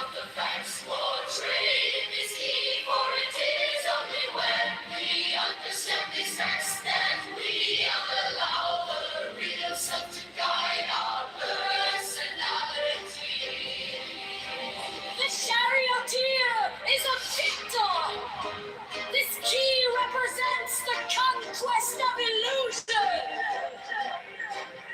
of the facts portrayed is key, for it is only when we understand these facts that we allow the real self to guide our personality. The charioteer is a victor. This key represents the conquest of illusion.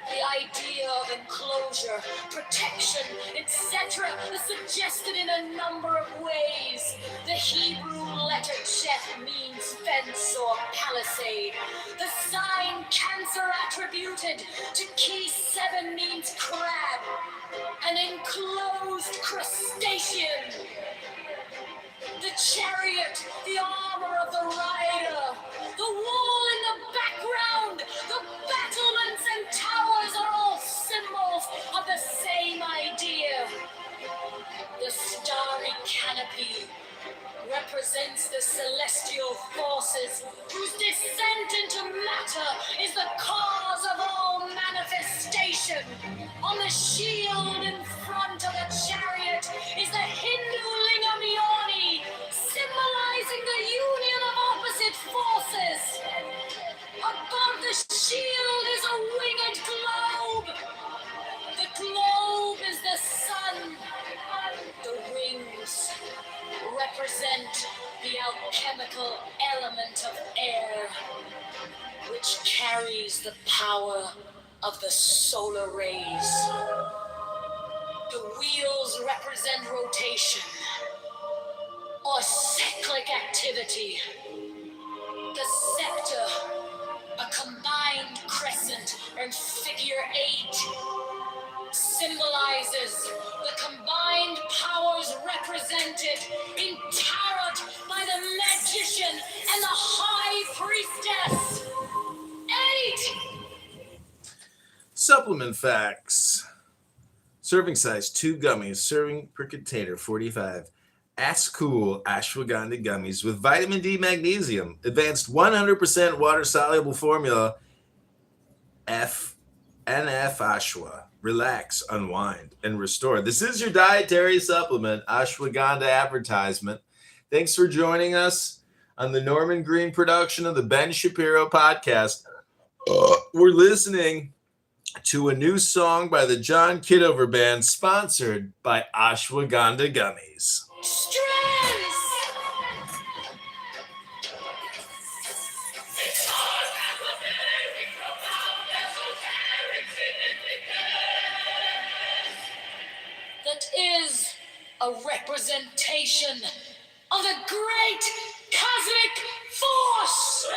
The idea of enclosure, protection, etc. is suggested in a number of ways. The Hebrew letter Chet means fence or palisade. The sign Cancer attributed to key 7 means crab, an enclosed crustacean. The chariot, the armor of the rider, the wall in the background, the battlements and towers are all symbols of the same idea. The starry canopy represents the celestial forces whose descent into matter is the cause of all manifestation. On the shield in front of the chariot is the Hindu lingam yoni, symbolizing the union of opposite forces. Above the shield is a winged globe. The globe is the sun. The rings represent the alchemical element of air, which carries the power of the solar rays. The wheels represent rotation or cyclic activity. The scepter, a combined crescent and figure 8, symbolizes the combined powers represented in tarot by the magician and the high priestess. 8. Supplement facts. Serving size 2 gummies, serving per container 45. Cool ashwagandha gummies with vitamin D, magnesium, advanced 100% water-soluble formula, NF Ashwa. Relax, unwind, and restore. This is your dietary supplement, ashwagandha advertisement. Thanks for joining us on the Norman Green production of the Ben Shapiro podcast. We're listening to a new song by the John Kitover Band, sponsored by Ashwagandha Gummies. Strands! That is a representation of the great cosmic force!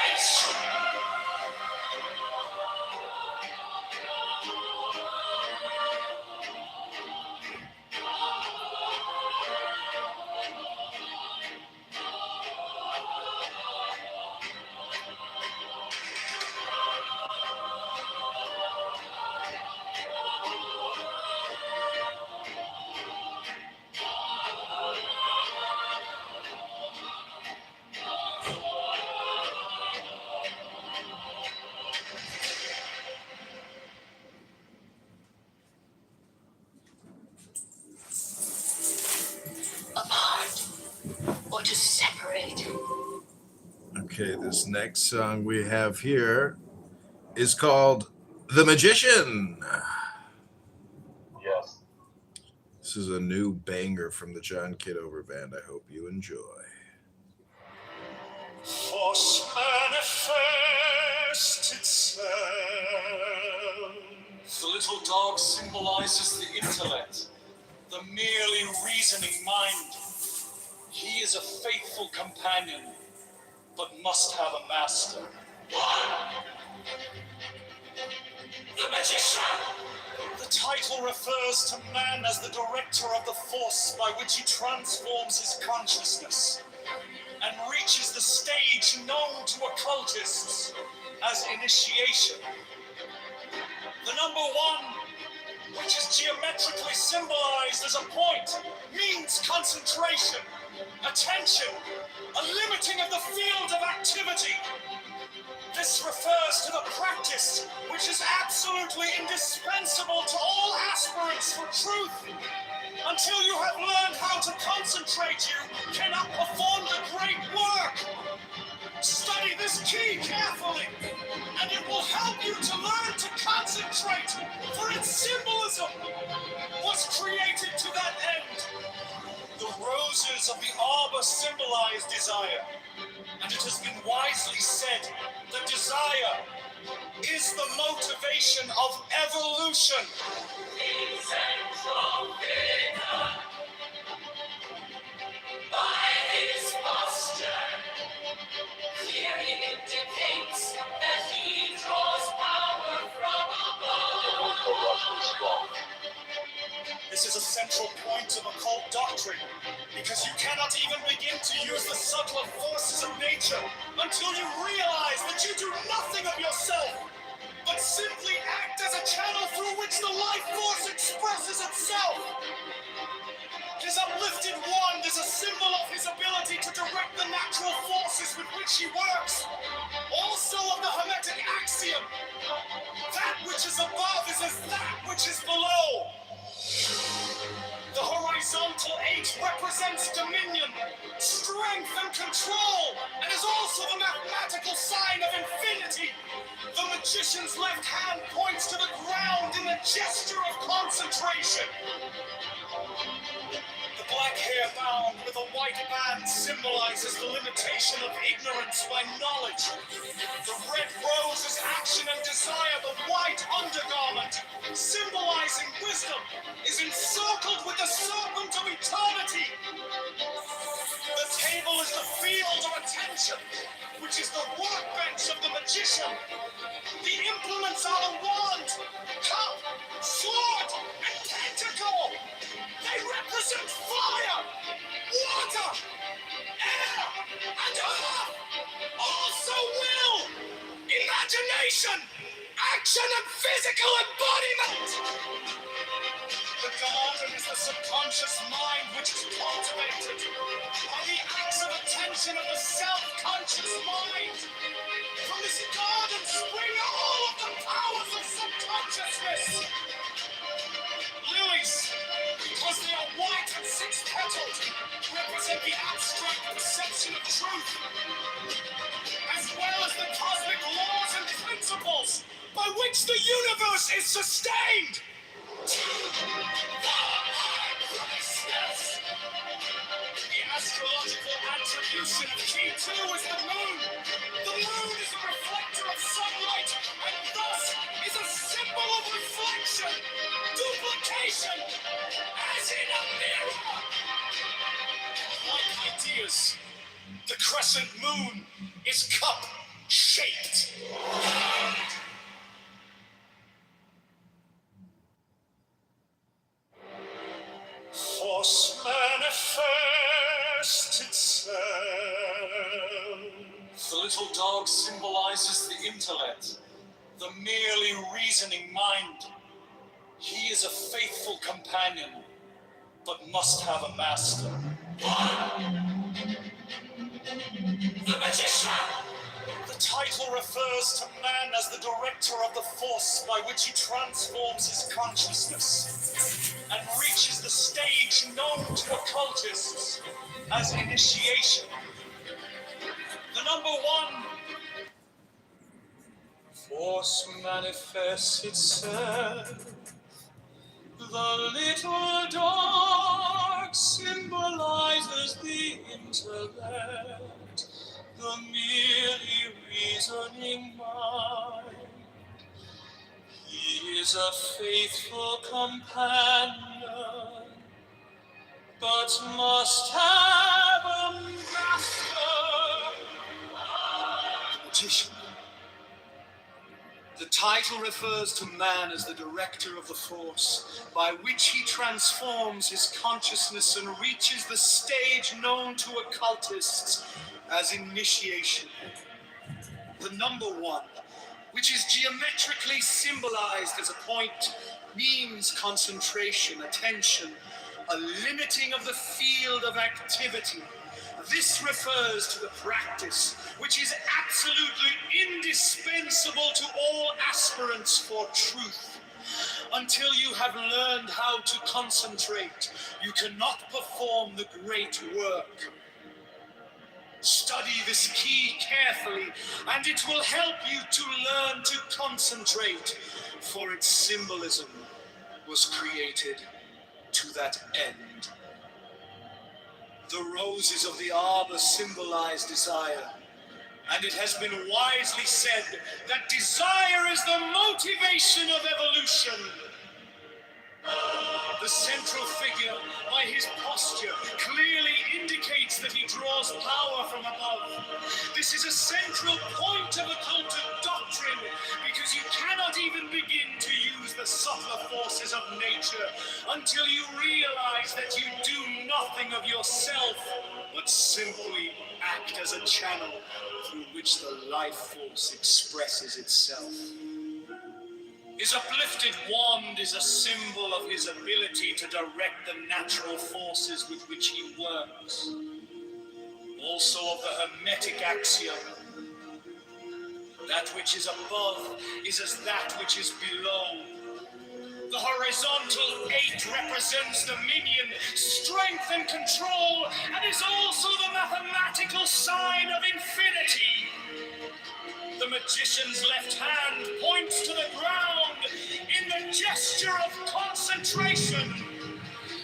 To separate. Okay, this next song we have here is called The Magician. Yes. This is a new banger from the John Kitover Band. I hope you enjoy. Force manifest itself. The little dog symbolizes the intellect, the merely reasoning mind. He is a faithful companion, but must have a master. The magician! The title refers to man as the director of the force by which he transforms his consciousness and reaches the stage known to occultists as initiation. The number 1, which is geometrically symbolized as a point, means concentration, attention, a limiting of the field of activity. This refers to the practice which is absolutely indispensable to all aspirants for truth. Until you have learned how to concentrate, you cannot perform the great work. Study this key carefully, and it will help you to learn to concentrate, for its symbolism was created to that end. The roses of the arbor symbolize desire, and it has been wisely said that desire is the motivation of evolution. The central figure, by his posture, clearly indicates that he draws power from above. This is a central point of occult doctrine, because you cannot even begin to use the subtler forces of nature until you realize that you do nothing of yourself, but simply act as a channel through which the life force expresses itself. His uplifted wand is a symbol of his ability to direct the natural forces with which he works. Also of the Hermetic axiom, that which is above is as that which is below. The horizontal 8 represents dominion, strength, and control, and is also the mathematical sign of infinity. The magician's left hand points to the ground in the gesture of concentration. The black hair bound with a white band symbolizes the limitation of ignorance by knowledge. The red rose is action and desire. The white undergarment, symbolizing wisdom, is encircled with the serpent of eternity. The table is the field of attention, which is the workbench of the magician. The implements are the wand, cup, sword, and pentacle. They represent fire, water, air, and earth. Also will, imagination, action, and physical embodiment. The garden is the subconscious mind which is cultivated by the acts of attention of the self-conscious mind. From this garden spring all of the powers of subconsciousness. Lilies, because they are white and six-petaled, represent the abstract perception of truth, as well as the cosmic laws and principles by which the universe is sustained. The astrological attribution of Kitover is the moon. The moon is a reflector of sunlight, and thus is a symbol of reflection, duplication, as in a mirror. Like ideas, the crescent moon is cup-shaped. Force manifests itself. The little dog symbolizes the intellect, the merely reasoning mind. He is a faithful companion, but must have a master. The magician. The title refers to man as the director of the force by which he transforms his consciousness and reaches the stage known to occultists as initiation. The number 1. Force manifests itself. The little dog symbolizes the intellect, the merely reasoning mind. He is a faithful companion, but must have a master. Magician. The title refers to man as the director of the force by which he transforms his consciousness and reaches the stage known to occultists as initiation. The number 1, which is geometrically symbolized as a point, means concentration, attention, a limiting of the field of activity. This refers to the practice, which is absolutely indispensable to all aspirants for truth. Until you have learned how to concentrate, you cannot perform the great work. Study this key carefully, and it will help you to learn to concentrate, for its symbolism was created to that end. The roses of the arbor symbolize desire, and it has been wisely said that desire is the motivation of evolution. The central figure, by his posture, clearly indicates that he draws power from above. This is a central point of occultic doctrine, because you cannot even begin to use the subtler forces of nature until you realize that you do nothing of yourself, but simply act as a channel through which the life force expresses itself. His uplifted wand is a symbol of his ability to direct the natural forces with which he works. Also of the Hermetic axiom, that which is above is as that which is below. The horizontal 8 represents dominion, strength, and control, and is also the mathematical sign of infinity. The magician's left hand points to the ground in the gesture of concentration.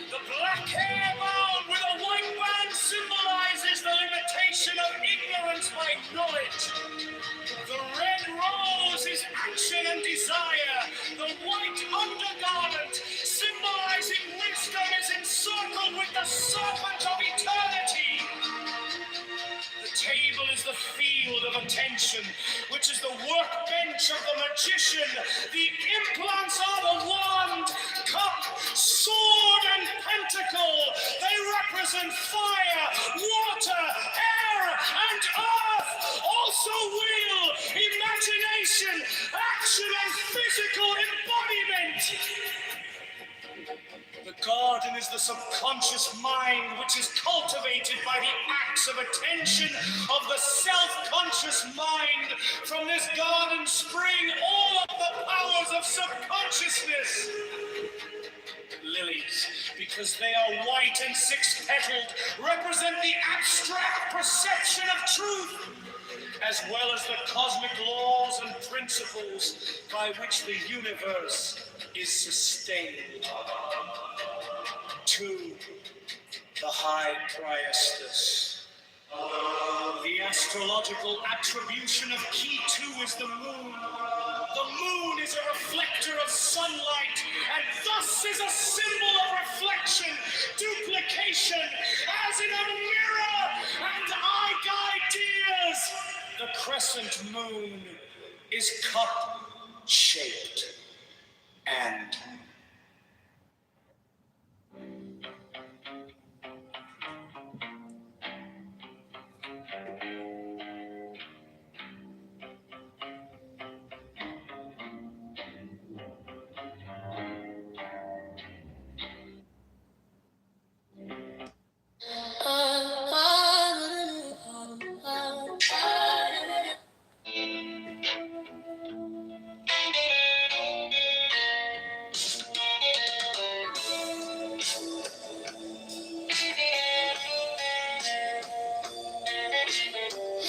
The black hair bound with a white band symbolizes the limitation of ignorance by knowledge. The red rose is action and desire. The white undergarment, symbolizing wisdom, is encircled with the serpent of eternity. The table is the field of attention, which is the workbench of the magician. The implants are the wand, cup, sword, and pentacle. They represent fire, water, air, and earth. Also will, imagination, action, and physical embodiment. The garden is the subconscious mind, which is cultivated by the acts of attention of the self-conscious mind. From this garden spring all of the powers of subconsciousness. Lilies, because they are white and six-petaled, represent the abstract perception of truth, as well as the cosmic laws and principles by which the universe is sustained. 2. The High Priestess. The astrological attribution of Key 2 is the moon. The moon is a reflector of sunlight, and thus is a symbol of reflection, duplication, as in a mirror and eye-guide. The crescent moon is cup-shaped and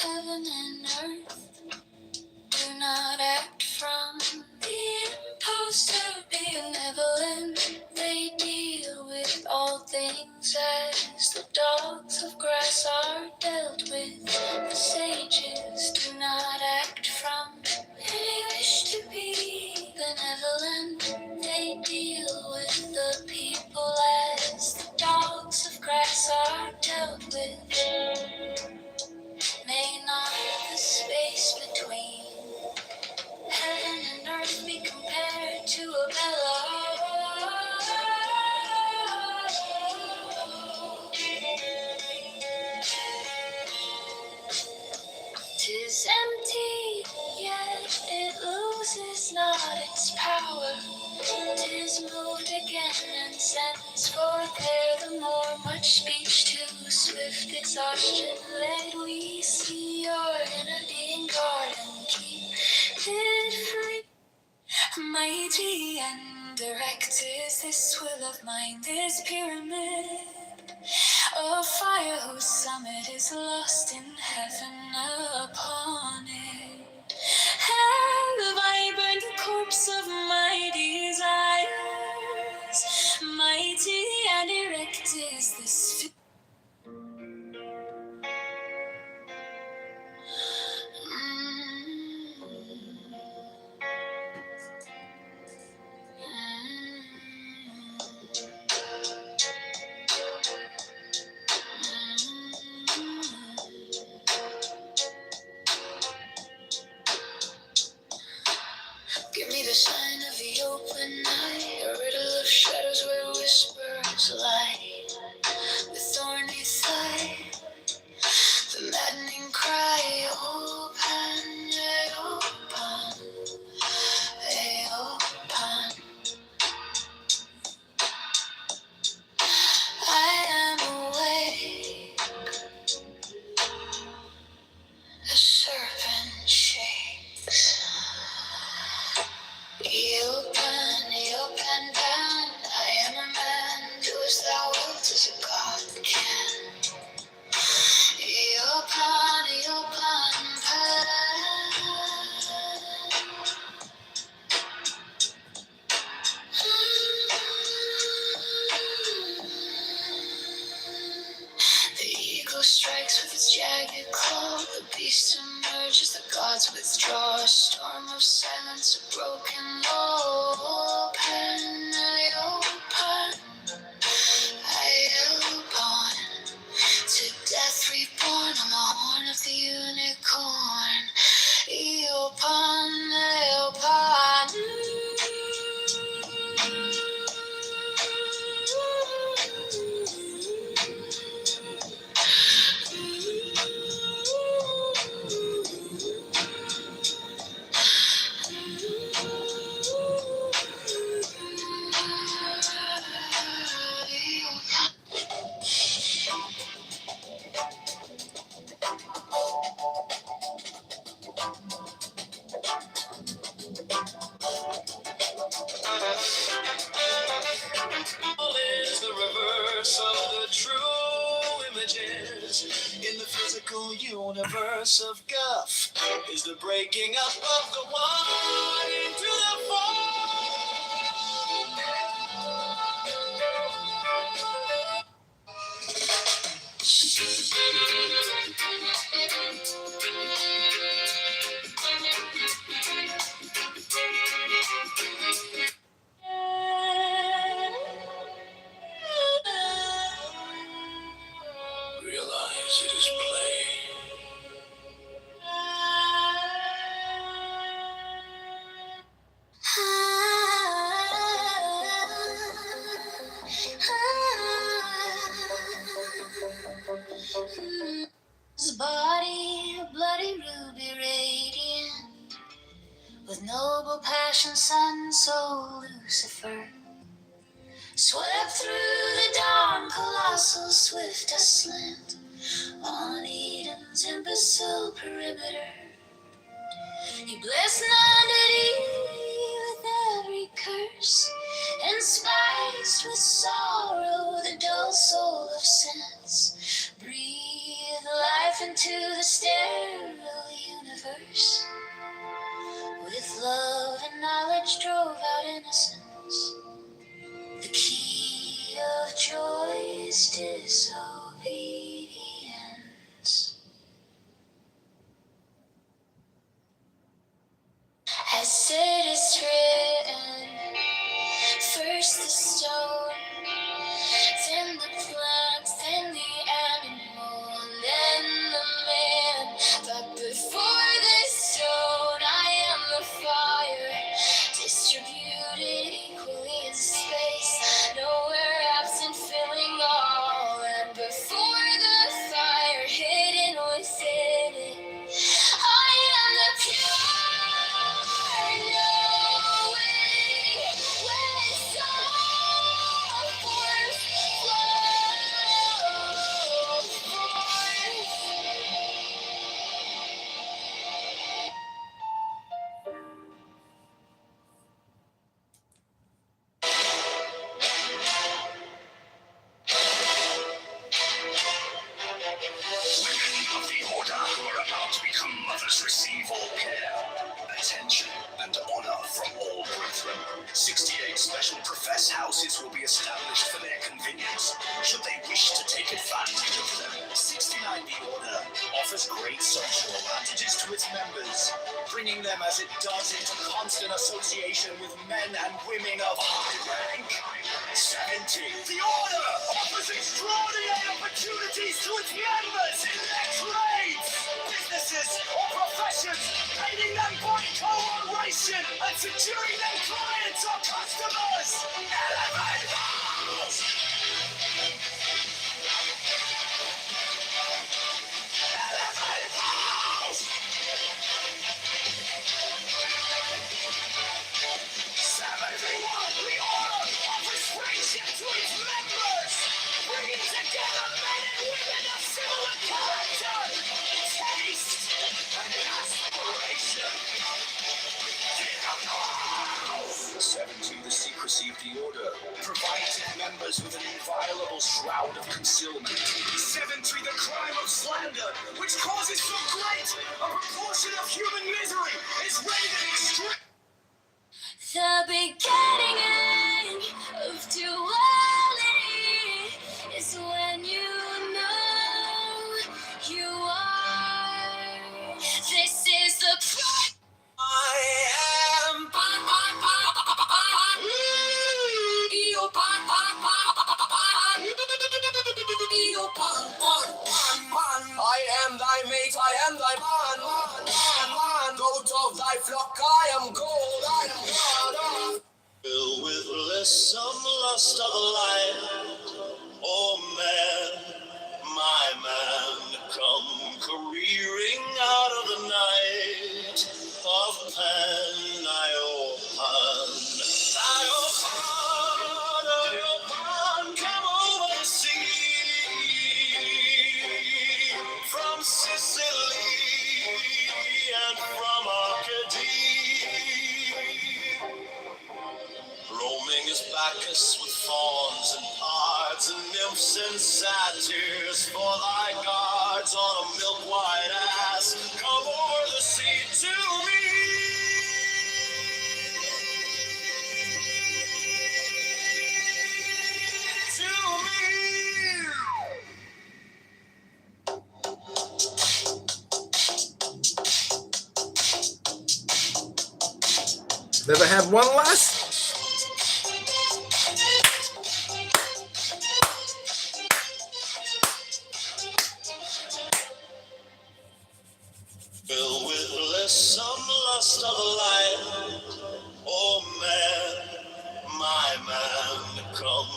Heaven and earth do not act from the impulse to be benevolent. They deal with all things as the dogs of grass are dealt with. The sages do not act from any wish to be benevolent. They deal with the people as the dogs of grass are dealt with. May not the space between heaven and earth be compared to a bellow. 'Tis empty, yet it loses not its power. 'Tis moved again and sends forth ere the more much speech to swift exhaustion. Let we see your inner being guard and keep it free. Mighty and Direct is this will of mine, this pyramid of fire whose summit is lost in heaven upon it. Have I burned the corpse of my desires? Mighty and erect is this. Give me the sign of the open night, a riddle of shadows where whispers lie. The thorny thigh, the maddening cry, open, open, open. I am awake, the serpent shakes. Open, bound. I am a man, do as thou wilt, as a god can. Open, the eagle strikes with its jagged claw, the beast emerges, the gods withdraw, a storm of silence, a broken law. Open, I open, to death reborn on the horn of the unicorn. Open, Is the reverse of the true images in the physical universe of guff is the breaking up of the one into the four. Realize it is play. His body, bloody ruby radiant, with noble passion, sun, soul, Lucifer, swept through the dawn, colossal, swift aslant, on Eden's imbecile perimeter. He blessed nudity with every curse, and spiced with sorrow the dull soul of sense. Breathed life into the sterile universe. With love and knowledge drove out innocence. The key of joy is disobedience. As it is written, first the stone, then the plant, then the animal, then the man. But before the stone, I am the fire, distributed equally in space, nowhere absent, filling all. And before the forces will be established for their convenience, should they wish to take advantage of them. 69 The Order offers great social advantages to its members, bringing them as it does into constant association with men and women of high rank. 70 The Order offers extraordinary opportunities to its members in their trades, businesses, or professions, aiding them by cooperation and securing their clients or customers. Elevate those! Elevate those! 71 The Order offers friendship to its members, bringing together men and women of similar character, taste, and aspiration. 70 The Secrecy of the Order provides its members with an inviolable shroud of concealment. 70 The Crime of Slander, which causes so great a proportion of human misery, is rated extreme. The beginning of duality is when you know you are. This is the price. I am. I am thy mate, I am thy man. Goat of thy flock, I am gold, I am God. Filled with some lust of life, oh man, my man, come careering out of the night of pan, I open, come over the sea, from Sicily and from Arcady. Roaming is Bacchus with fawns and pards and nymphs and satyrs for thy guards on a milk-white ass. Come o'er the sea to me. Never had one less? Filled with some lust of life, oh man, my man, come.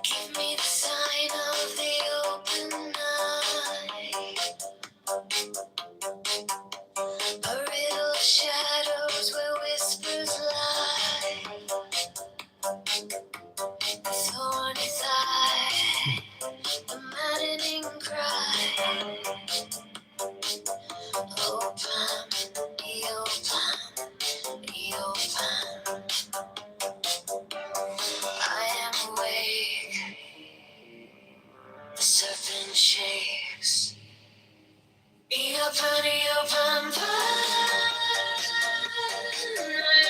Give me the sign of the open night, a riddle of shadows where whispers lie, the thorny thigh, the maddening cry. Open, open. I am awake. The serpent shakes. Open, I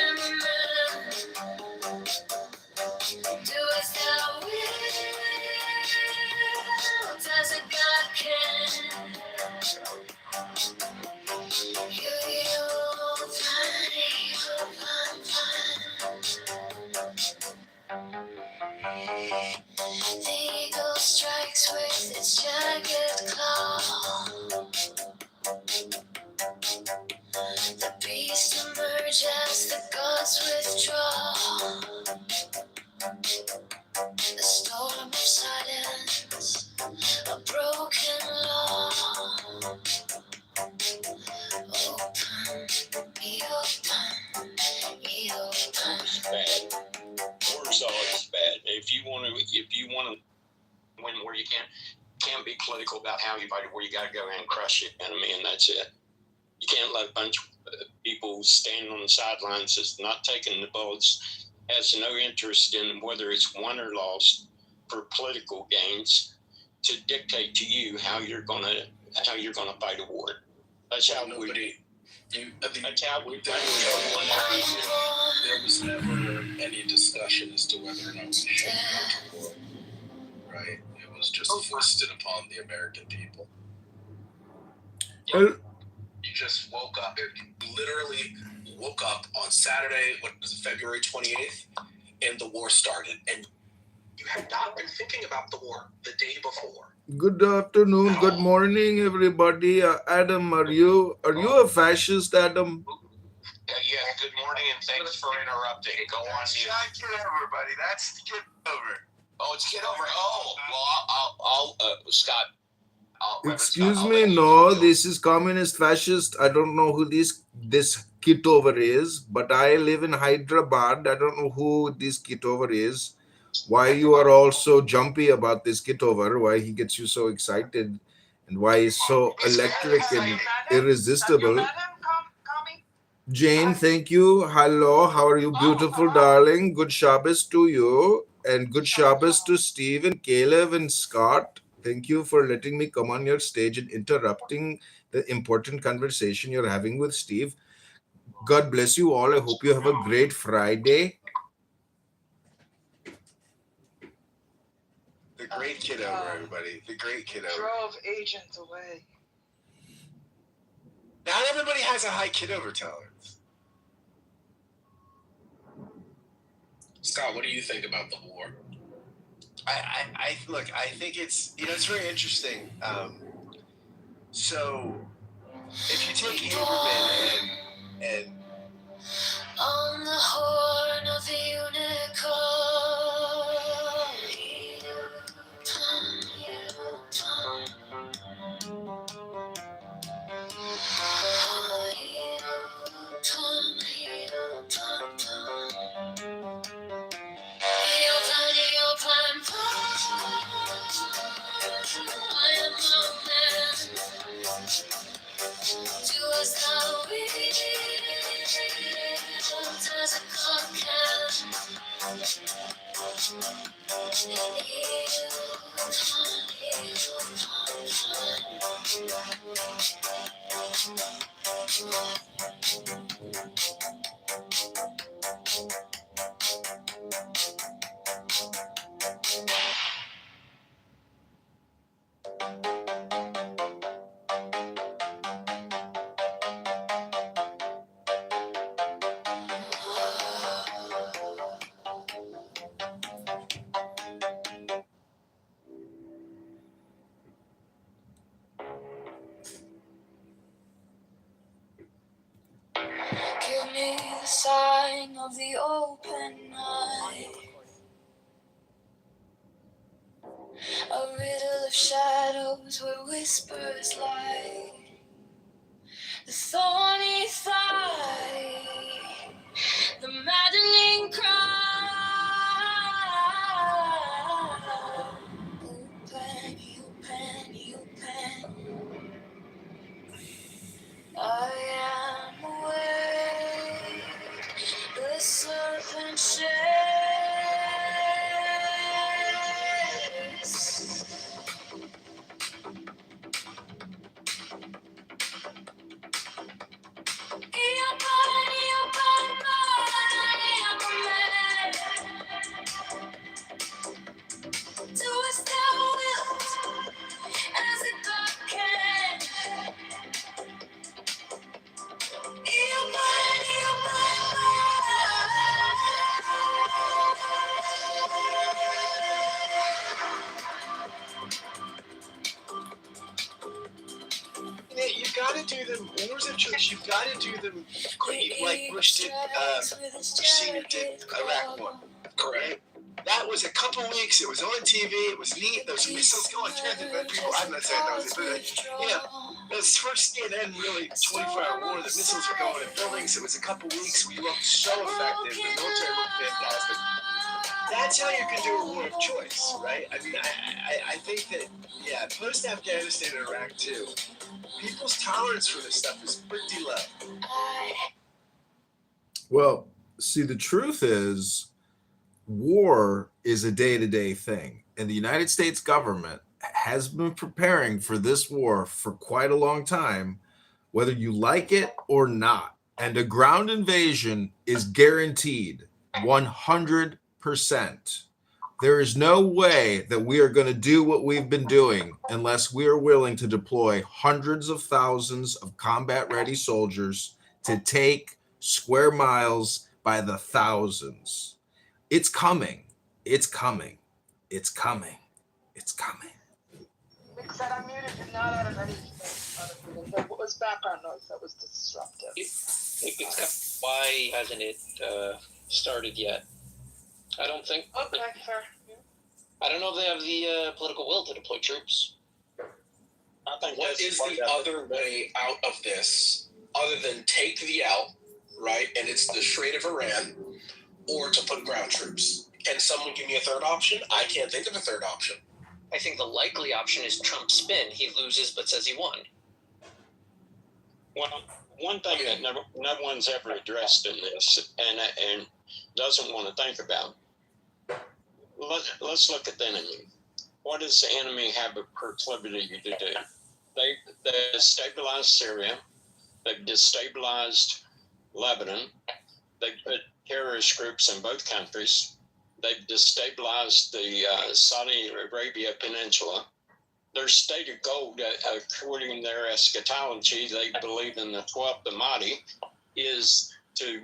am a man. Do as thou wilt, as a god can. You the eagle strikes with its jagged claw. The beasts emerge as the gods withdraw. A storm of silence, a broken law. Open, be open, be open. Bad. Cortisol is bad. If you want to win where you can can't be political about how you fight a war. You got to go in and crush your enemy, and that's it. You can't let a bunch of people standing on the sidelines that's not taking the bullets, has no interest in whether it's won or lost for political gains, to dictate to you how you're gonna fight a war. That's how we. That's how we fight a war. There was never any discussion as to whether or not we should go to war. Right? It was just foisted upon the American people. Well, You just woke up, literally woke up on Saturday, what was it, February 28th, and the war started. And you had not been thinking about the war the day before. good afternoon, good morning, everybody. Adam, are you a fascist, Adam? Yeah, good morning, and thanks for interrupting. Go on. That's Kitover, buddy. That's Kitover. Oh, it's Kitover. Oh, well, I'll Scott. Excuse me, no, this is communist fascist. I don't know who this Kitover is, but I live in Hyderabad. I don't know who this Kitover is. Why you are all so jumpy about this Kitover? Why he gets you so excited, and why he's so electric and irresistible? Jane, thank you. Hello, how are you, beautiful darling? Good Shabbos to you, and good Shabbos to Steve and Caleb and Scott. Thank you for letting me come on your stage and interrupting the important conversation you're having with Steve. God bless you all. I hope you have a great Friday. The great Kitover, everybody. The great Kitover. Drove agents away. Not everybody has a high Kitover tolerance. Scott, what do you think about the war? Look, I think it's very interesting. So if you take Huberman and On the horn of the unicorn. I am no man. Do as thou wilt, as a God can. Give me the sign of the open night, a riddle of shadows where whispers lie, the thorny thigh, the maddening cry. Open, open, open. I am awake, the serpent shakes. Do as thou wilt, as a God can. you've got to do them. Wars of church, you've got to do them like Bush did. Senior did Iraq War, correct? That was a couple weeks. It was on TV. It was neat. There was missiles going through the people. I'm not saying that was it, but yeah, it was first CNN really 24-hour war. The missiles were going in buildings. It was a couple weeks. We looked so effective. The military looked fantastic. That's how you can do a war of choice, right? I mean, I think that, yeah, post-Afghanistan and Iraq too, people's tolerance for this stuff is pretty low. Well, see, the truth is, war is a day-to-day thing, and the United States government has been preparing for this war for quite a long time, whether you like it or not. And a ground invasion is guaranteed 100%. There is no way that we are going to do what we've been doing unless we are willing to deploy hundreds of thousands of combat-ready soldiers to take square miles by the thousands. It's coming. It's coming. It's coming. It's coming. Mick said I muted you, not out of anything. That was background noise that was disruptive. Why hasn't it started yet? I don't think. Okay, fair. I don't know if they have the political will to deploy troops. I think What is the other way out of this other than take the L, right? And it's the Strait of Iran, or to put ground troops. Can someone give me a third option? I can't think of a third option. I think the likely option is Trump's spin. He loses but says he won. Well, one thing that no one's ever addressed in this and doesn't want to think about, let's look at the enemy. What does the enemy have a proclivity to do? They destabilized Syria. They've destabilized Lebanon. They put terrorist groups in both countries. They've destabilized the Saudi Arabia Peninsula. Their stated goal, according to their eschatology, they believe in the 12th Mahdi, is to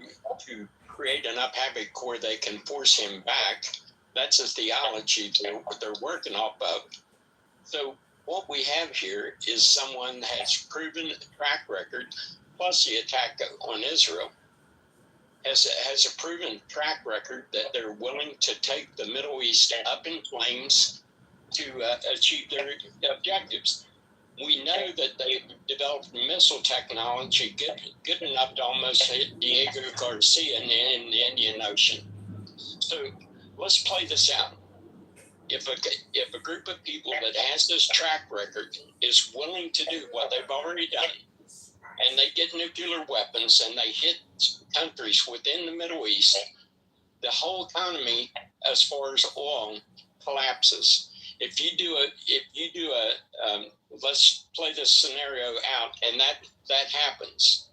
create enough havoc where they can force him back. That's a theology they're working off of. So what we have here is someone that has proven track record, plus the attack on Israel, has a proven track record that they're willing to take the Middle East up in flames to achieve their objectives. We know that they've developed missile technology good enough to almost hit Diego Garcia in the Indian Ocean. So let's play this out. If a group of people that has this track record is willing to do what they've already done, and they get nuclear weapons and they hit countries within the Middle East, the whole economy, as far as oil, collapses. If you do let's play this scenario out, and that happens,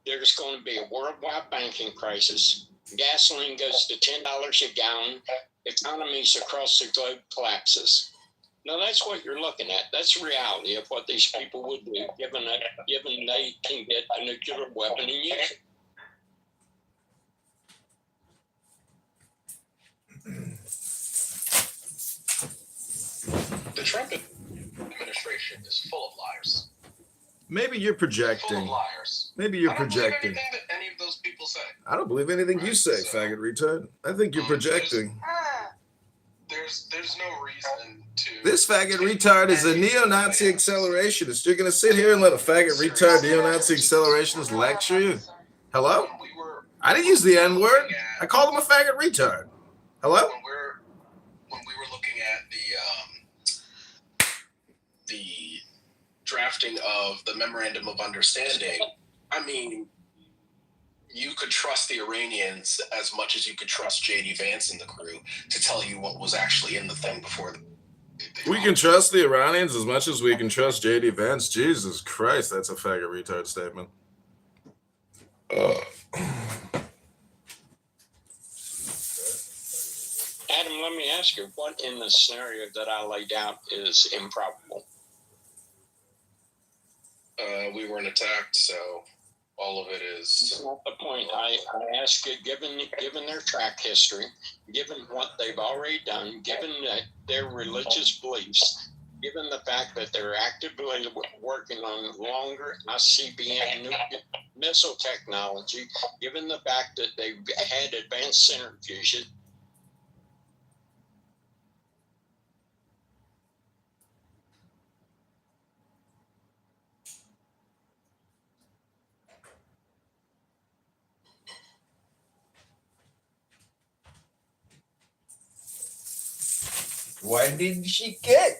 there's going to be a worldwide banking crisis. Gasoline goes to $10 a gallon. Economies across the globe collapses. Now that's what you're looking at. That's the reality of what these people would do, given they can get a nuclear weapon and use it. The Trump administration is full of liars. Maybe you're Full projecting. of liars. Maybe you're I don't projecting. believe anything that any of those people say. I don't believe anything you Right, say, so- faggot retard. I think you're projecting. There's no reason to. This faggot retard is a neo-Nazi accelerationist. You're going to sit here and let a faggot retard neo-Nazi accelerationist lecture you? Hello? When we were I didn't use the N-word. I called him a faggot retard. Hello? when we were looking at the drafting of the memorandum of understanding, I mean, you could trust the Iranians as much as you could trust JD Vance and the crew to tell you what was actually in the thing before the. We can trust the Iranians as much as we can trust JD Vance. Jesus Christ, that's a faggot retard statement. Adam, let me ask you, what in the scenario that I laid out is improbable? We weren't attacked, so all of it is. The point I ask you, given their track history, given what they've already done, given their religious beliefs, given the fact that they're actively working on longer ICBM missile technology, given the fact that they've had advanced centrifusion. Why did she kick?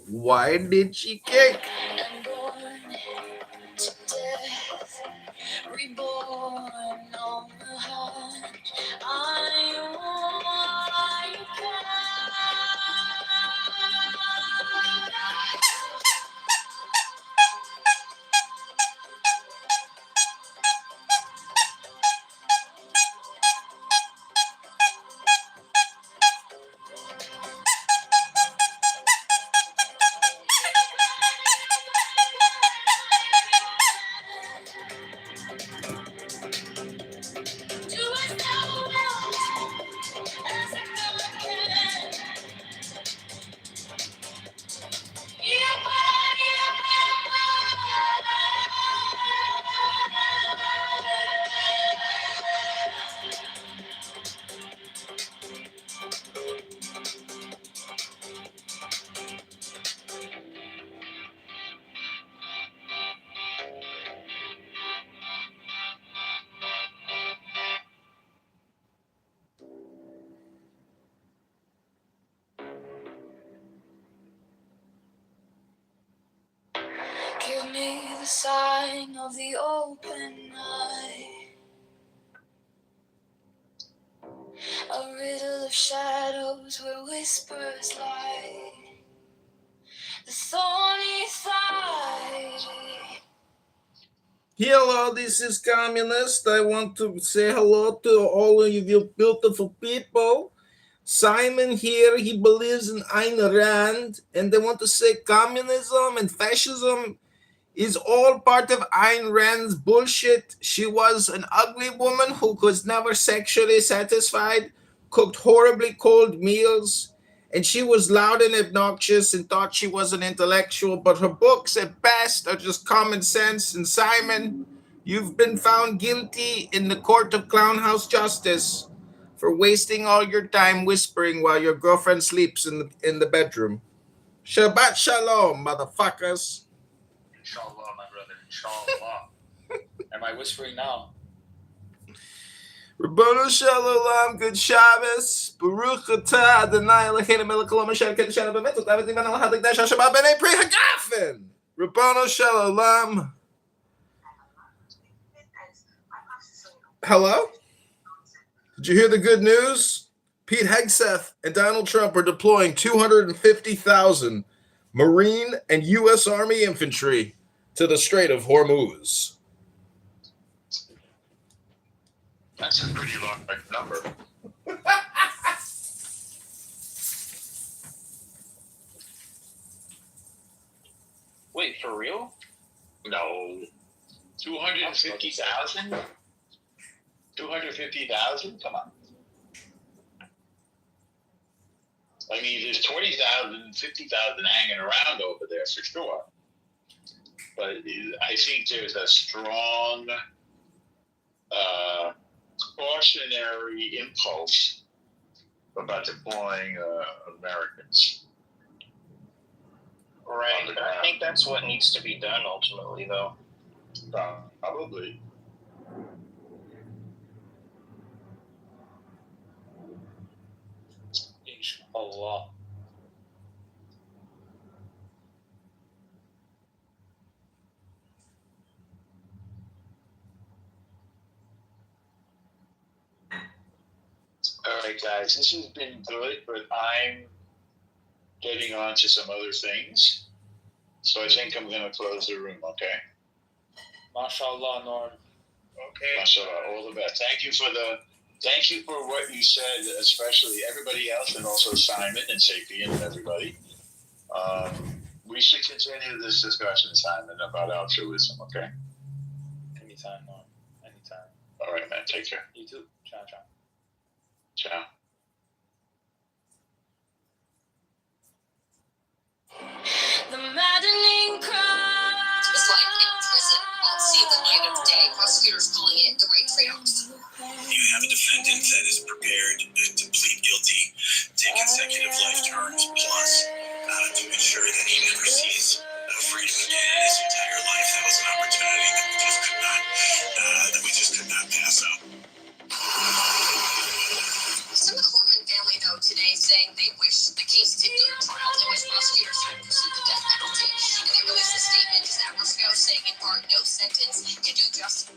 Why did she kick? And born to death, reborn on the heart. Give me the sign of the open eye, a riddle of shadows where whispers lie, the thorny thigh. Hello, this is Communist. I want to say hello to all of you beautiful people. Simon here, he believes in Ayn Rand, and they want to say communism and fascism is all part of Ayn Rand's bullshit. She was an ugly woman who was never sexually satisfied, cooked horribly cold meals, and she was loud and obnoxious and thought she was an intellectual, but her books at best are just common sense. And Simon, you've been found guilty in the court of clownhouse justice for wasting all your time whispering while your girlfriend sleeps in the bedroom. Shabbat shalom, motherfuckers. Inshallah, my brother. Inshallah. Am I whispering now? Rabbono Shalom, good Shabbos, Baruch Atah Adonai Eloheinu melech haolam asher kedesh shana b'mitzvot, David Iman al Hadikdash HaShabbat b'nei Pri Hagafen. Rabbono Shalom. Hello? Did you hear the good news? Pete Hegseth and Donald Trump are deploying 250,000 Marine and U.S. Army infantry to the Strait of Hormuz. That's a pretty long number. Wait, for real? No. 250,000? 250,000? Come on. I mean, there's 20,000, 50,000 hanging around over there for sure. But I think there's a strong cautionary impulse about deploying Americans. Right. I think that's what needs to be done ultimately, though. Probably. Inshallah. All right, guys, this has been good, but I'm getting on to some other things. So I think I'm going to close the room, okay? MashaAllah, Norm. Okay. MashaAllah, all the best. Thank you for what you said, especially everybody else, and also Simon and Sapien and everybody. We should continue this discussion, Simon, about altruism, okay? Anytime, Norm. Anytime. All right, man. Take care. You too. Ciao, ciao. Ciao. The maddening cry. His life in prison won't see the light of day. Prosecutors calling it the right trade-offs. You have a defendant that is prepared to plead guilty to consecutive life terms, plus to ensure that he never sees freedom again in his entire life. That was an opportunity that we just could not pass up. Some of the Horman family, though, today saying they wish the case did go to trial and wish prosecutors had pursued the death penalty. And they released a statement just hours ago saying in part, no sentence can do justice.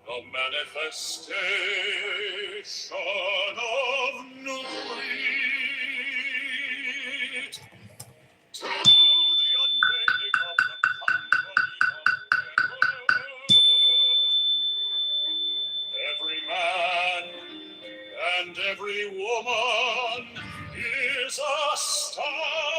The manifestation of new wheat to the unveiling of the company of heaven. Every man and every woman is a star.